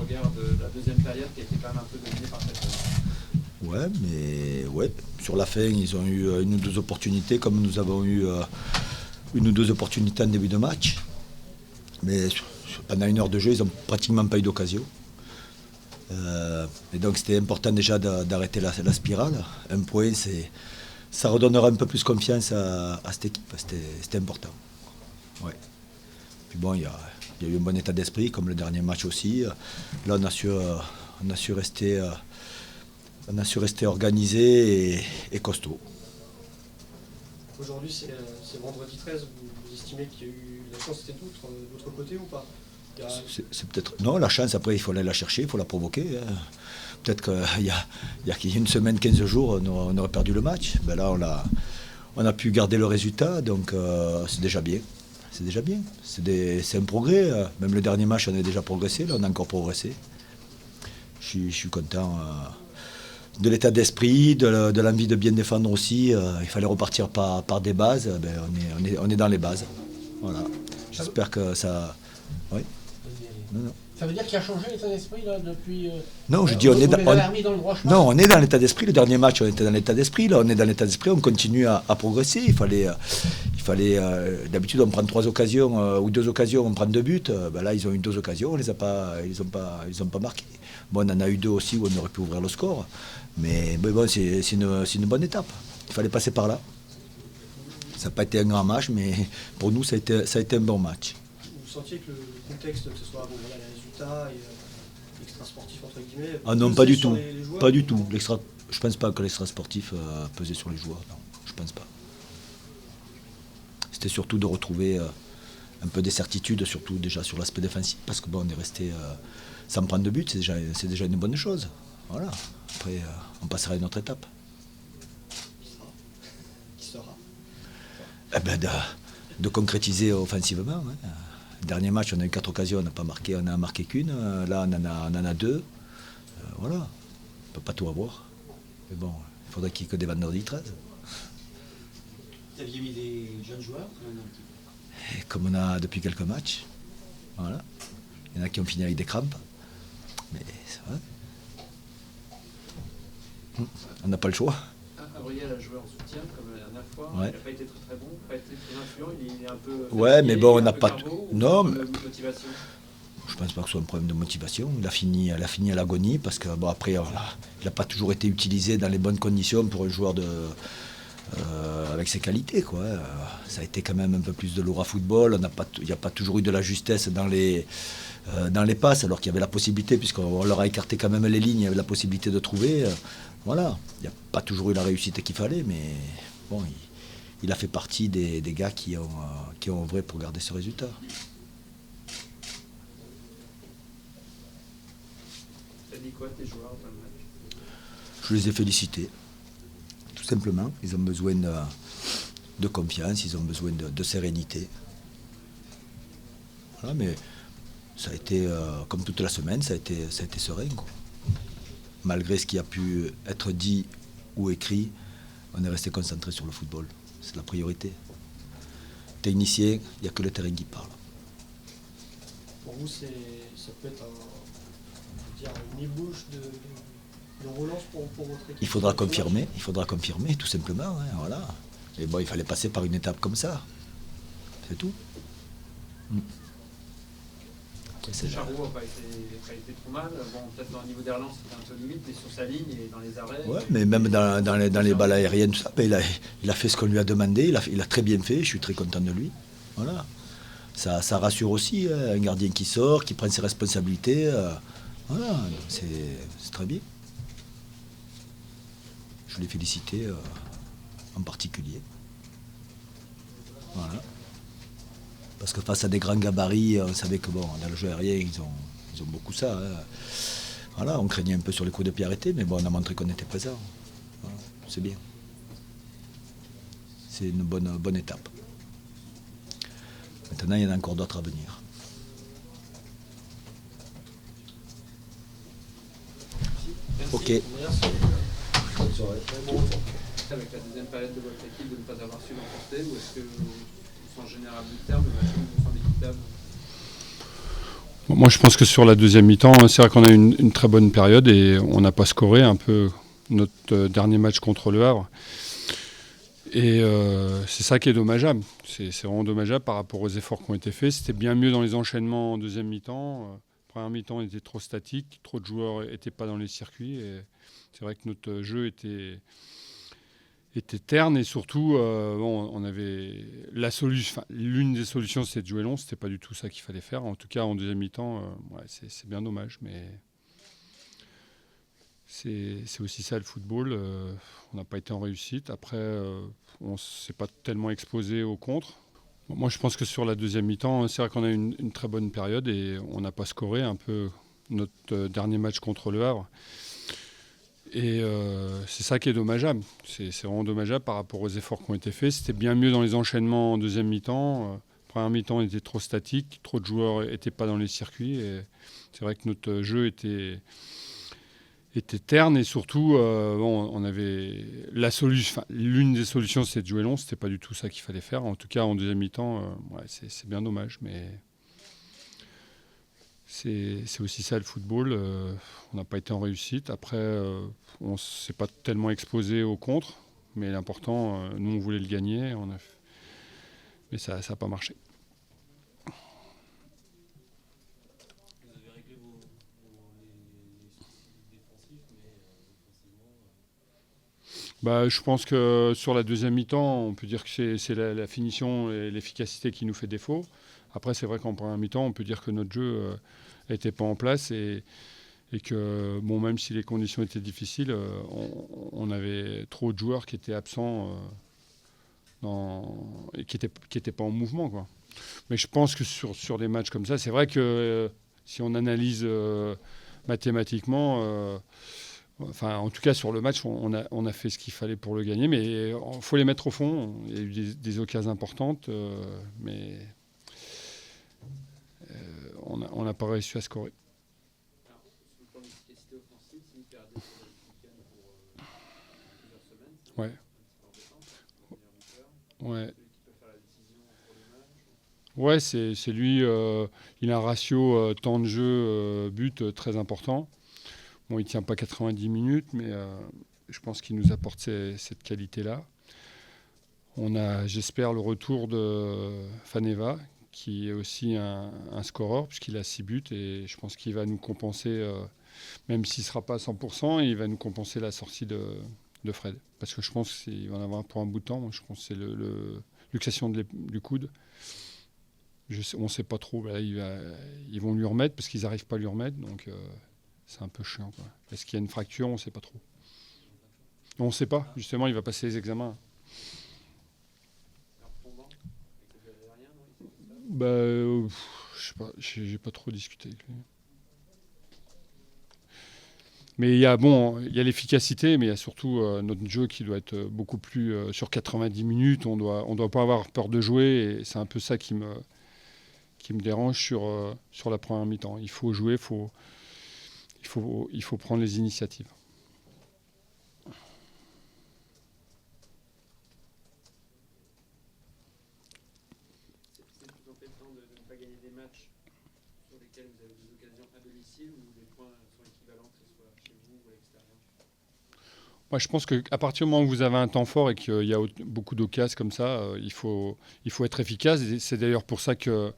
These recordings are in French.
regard de la deuxième période qui a été quand même un peu dominée par cette. Ouais, mais ouais, sur la fin, ils ont eu une ou deux opportunités, comme nous avons eu une ou deux opportunités en début de match. Mais pendant une heure de jeu, ils n'ont pratiquement pas eu d'occasion. Et donc c'était important déjà d'arrêter la spirale. Un point, ça redonnera un peu plus confiance à cette équipe. C'était important. Ouais. Puis bon, il y a eu un bon état d'esprit, comme le dernier match aussi. Là, on a su rester organisé et costaud. Aujourd'hui, c'est vendredi 13. Vous estimez qu'il y a eu la chance c'était de l'autre côté ou pas? C'est peut-être. Non, la chance, après, il faut aller la chercher, il faut la provoquer. Hein. Peut-être qu'il y a une semaine, 15 jours, on aurait perdu le match. Ben là, on a pu garder le résultat, donc c'est déjà bien. C'est déjà bien. C'est un progrès. Même le dernier match, on a déjà progressé. Là, on a encore progressé. Je suis content de l'état d'esprit, de l'envie de bien défendre aussi. Il fallait repartir par des bases. Ben, on est dans les bases. Voilà. J'espère que ça. Oui. Non. Ça veut dire qu'il a changé l'état d'esprit là depuis. Non, je dis on est dans le droit chemin. Non, on est dans l'état d'esprit. Le dernier match, on était dans l'état d'esprit. Là, on est dans l'état d'esprit. On continue à progresser. Il fallait d'habitude on prend 3 occasions ou 2 occasions, on prend 2 buts. Ben là, ils ont eu 2 occasions, on les a pas, ils ont pas marqué. Bon, on en a eu 2 aussi où on aurait pu ouvrir le score. Mais bon, c'est une bonne étape. Il fallait passer par là. Ça n'a pas été un grand match, mais pour nous, ça a été un bon match. Vous sentiez que le contexte, que ce soit les résultats et l'extra sportif entre guillemets. Ah non, pas du tout. Pas du tout. Je pense pas que l'extra sportif pesait sur les joueurs. Non, je pense pas. C'était surtout de retrouver un peu des certitudes, surtout déjà sur l'aspect défensif, parce que bon, on est resté sans prendre de but, c'est déjà une bonne chose. Voilà. Après, on passera à une autre étape. Qui sera Eh ben, de concrétiser offensivement. Hein. Dernier match, on a eu 4 occasions, on n'a pas marqué, on n'a marqué qu'une. Là, on en a 2. Voilà. On ne peut pas tout avoir. Mais bon, il faudrait qu'il y ait que des vendredis 13. Vous aviez mis des jeunes joueurs Et comme on a depuis quelques matchs. Voilà. Il y en a qui ont fini avec des crampes. Mais c'est vrai. On n'a pas le choix. Gabriel a joué en soutien comme la dernière fois. Ouais. Il n'a pas été très bon, pas été très influent. Il est un peu. Ouais, mais bon, on n'a pas. Non, mais. Motivation. Je pense pas que ce soit un problème de motivation. Il a fini à l'agonie parce que bon, après, il n'a pas toujours été utilisé dans les bonnes conditions pour un joueur avec ses qualités, quoi. Ça a été quand même un peu plus de l'aura football. Il n'y a pas toujours eu de la justesse dans les passes, alors qu'il y avait la possibilité, puisqu'on leur a écarté quand même les lignes, il y avait la possibilité de trouver. Voilà. Il n'y a pas toujours eu la réussite qu'il fallait, mais bon, il a fait partie des gars qui ont œuvré pour garder ce résultat. T'as dit quoi tes joueurs dans le match? Je les ai félicités. Tout simplement. Ils ont besoin de confiance, ils ont besoin de sérénité. Voilà, mais ça a été, comme toute la semaine, ça a été serein, quoi. Malgré ce qui a pu être dit ou écrit, on est resté concentré sur le football. C'est la priorité. Technicien, il n'y a que le terrain qui parle. Pour vous, ça peut être une ébauche de relance pour votre équipe? Il faudra confirmer, tout simplement. Hein, voilà. Et bon, il fallait passer par une étape comme ça. C'est tout. Charroux n'a pas été trop mal. Bon, peut-être dans le niveau des relances, c'était un peu limite, mais sur sa ligne et dans les arrêts. Ouais, mais même dans les balles aériennes, tout ça, ben, il a fait ce qu'on lui a demandé, il a très bien fait, je suis très content de lui. Voilà. Ça rassure aussi, hein, un gardien qui sort, qui prend ses responsabilités. Voilà, c'est très bien. Je l'ai félicité en particulier. Voilà. Parce que face à des grands gabarits, on savait que bon, dans le jeu aérien, ils ont beaucoup ça. Hein. Voilà, on craignait un peu sur les coups de pied arrêtés, mais bon, on a montré qu'on était présent. Voilà, c'est bien. C'est une bonne étape. Maintenant, il y en a encore d'autres à venir. Merci. Ok. Merci. Bonne soirée. Avec la deuxième période de votre équipe de ne pas avoir su l'emporter, ou est-ce que, en général du terme, le match vous semble équitable? Moi, je pense que sur la deuxième mi-temps, c'est vrai qu'on a eu une très bonne période et on n'a pas scoré un peu notre dernier match contre Le Havre. Et c'est ça qui est dommageable. C'est vraiment dommageable par rapport aux efforts qui ont été faits. C'était bien mieux dans les enchaînements en deuxième mi-temps. Première mi-temps était trop statique, trop de joueurs n'étaient pas dans les circuits. Et c'est vrai que notre jeu était terne et surtout, on avait l'une des solutions, c'était de jouer long. C'était pas du tout ça qu'il fallait faire. En tout cas, en deuxième mi-temps, c'est bien dommage, mais c'est aussi ça le football. On n'a pas été en réussite. Après, on s'est pas tellement exposé au contre. Moi, je pense que sur la deuxième mi-temps, c'est vrai qu'on a eu une très bonne période et on n'a pas scoré un peu notre dernier match contre Le Havre. Et c'est ça qui est dommageable. C'est vraiment dommageable par rapport aux efforts qui ont été faits. C'était bien mieux dans les enchaînements en deuxième mi-temps. Première mi-temps était trop statique, trop de joueurs n'étaient pas dans les circuits. Et c'est vrai que notre jeu était terne et surtout, on avait l'une des solutions, c'était de jouer long. C'était pas du tout ça qu'il fallait faire. En tout cas, en deuxième mi-temps, c'est bien dommage, mais c'est aussi ça le football. On n'a pas été en réussite. Après, on s'est pas tellement exposé au contre, mais l'important, nous on voulait le gagner, mais ça n'a pas marché. Vous avez réglé les soucis défensifs, mais offensivement. Je pense que sur la deuxième mi-temps, on peut dire que c'est la finition et l'efficacité qui nous fait défaut. Après, c'est vrai qu'en première mi-temps, on peut dire que notre jeu n'était pas en place et que, même si les conditions étaient difficiles, on avait trop de joueurs qui étaient absents et qui étaient pas en mouvement, quoi. Mais je pense que sur des matchs comme ça, c'est vrai que si on analyse mathématiquement, en tout cas sur le match, on a fait ce qu'il fallait pour le gagner, mais il faut les mettre au fond. Il y a eu des occasions importantes, mais on n'a pas réussi à scorer. Alors, sur le plan de l'efficacité offensive, c'est une période d'essai pour plusieurs semaines. C'est Ouais. un petit peu embêtant. Ouais. Celui qui peut faire la décision pour les matchs. Ouais, c'est lui. Il a un ratio temps de jeu but très important. Bon, il tient pas 90 minutes, mais je pense qu'il nous apporte cette qualité-là. On a, j'espère, le retour de Faneva, qui est aussi un scoreur, puisqu'il a 6 buts, et je pense qu'il va nous compenser, même s'il ne sera pas à 100%, il va nous compenser la sortie de Fred. Parce que je pense qu'il va en avoir pour un bout de temps. Moi, je pense que c'est luxation du coude. On ne sait pas trop. Là, ils vont lui remettre, parce qu'ils n'arrivent pas à lui remettre, donc c'est un peu chiant, quoi. Est-ce qu'il y a une fracture? On ne sait pas trop. On ne sait pas. Justement, il va passer les examens. Alors, tombant, avec le aérien, non, Je sais pas, j'ai pas trop discuté avec lui. Mais il y a l'efficacité, mais il y a surtout notre jeu qui doit être beaucoup plus sur 90 minutes. On doit pas avoir peur de jouer, et c'est un peu ça qui me dérange sur la première mi-temps. Il faut jouer, il faut prendre les initiatives. c'est plus embêtant de ne pas gagner des matchs sur lesquels vous avez des occasions à domicile ou les points sont équivalents, que ce soit chez vous ou à l'extérieur? Moi, je pense qu'à partir du moment où vous avez un temps fort et qu'il y a beaucoup d'occasions comme ça, il faut être efficace. Et c'est d'ailleurs pour ça qu'on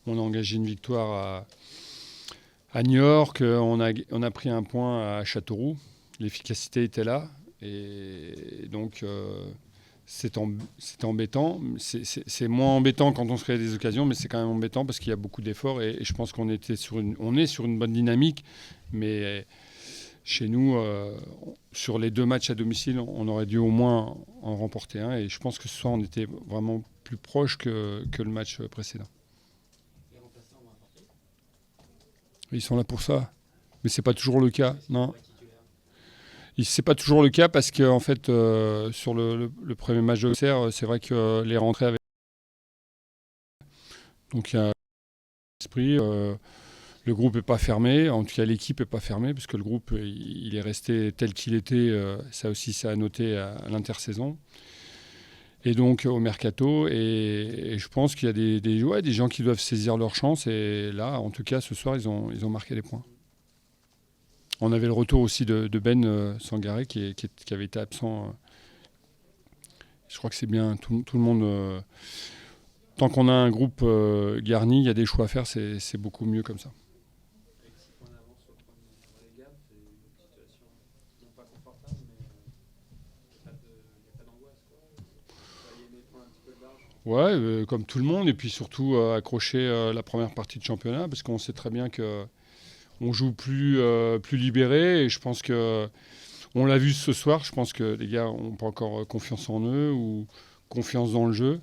a engagé une victoire à Niort, on a pris un point à Châteauroux. L'efficacité était là. Et donc, c'est embêtant. C'est moins embêtant quand on se crée des occasions, mais c'est quand même embêtant parce qu'il y a beaucoup d'efforts. Et je pense qu'on est sur une bonne dynamique. Mais chez nous, sur les 2 matchs à domicile, on aurait dû au moins en remporter un. Et je pense que ce soir, on était vraiment plus proche que le match précédent. Les remplaçants vont apporter. Ils sont là pour ça. Mais c'est pas toujours le cas. Non. C'est pas toujours le cas parce qu'en fait, sur le premier match d'Auxerre, c'est vrai que les rentrées avaient. Donc il y a l'esprit. Le groupe n'est pas fermé, en tout cas l'équipe n'est pas fermée, puisque le groupe il est resté tel qu'il était, ça aussi c'est à noter à l'intersaison. et donc au mercato. Et je pense qu'il y a des gens qui doivent saisir leur chance. Et là, en tout cas, ce soir, ils ont marqué des points. On avait le retour aussi de Ben Sangaré qui avait été absent. Je crois que c'est bien. Tout le monde. Tant qu'on a un groupe garni, il y a des choix à faire. C'est beaucoup mieux comme ça. Avec 6 points d'avance sur le premier relégable, c'est une situation non pas confortable, mais il n'y a pas d'angoisse. Vous voyez les points un petit peu de large. Ouais, comme tout le monde. Et puis surtout accrocher la première partie de championnat parce qu'on sait très bien que on joue plus libéré. Et je pense que on l'a vu ce soir. Je pense que les gars n'ont pas encore confiance en eux ou confiance dans le jeu.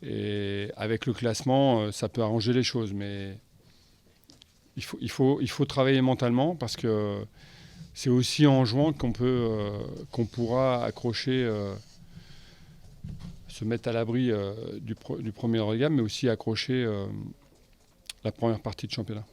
Et avec le classement, ça peut arranger les choses. Mais il faut travailler mentalement parce que c'est aussi en jouant qu'on pourra accrocher, se mettre à l'abri du premier relégable, mais aussi accrocher la première partie de championnat.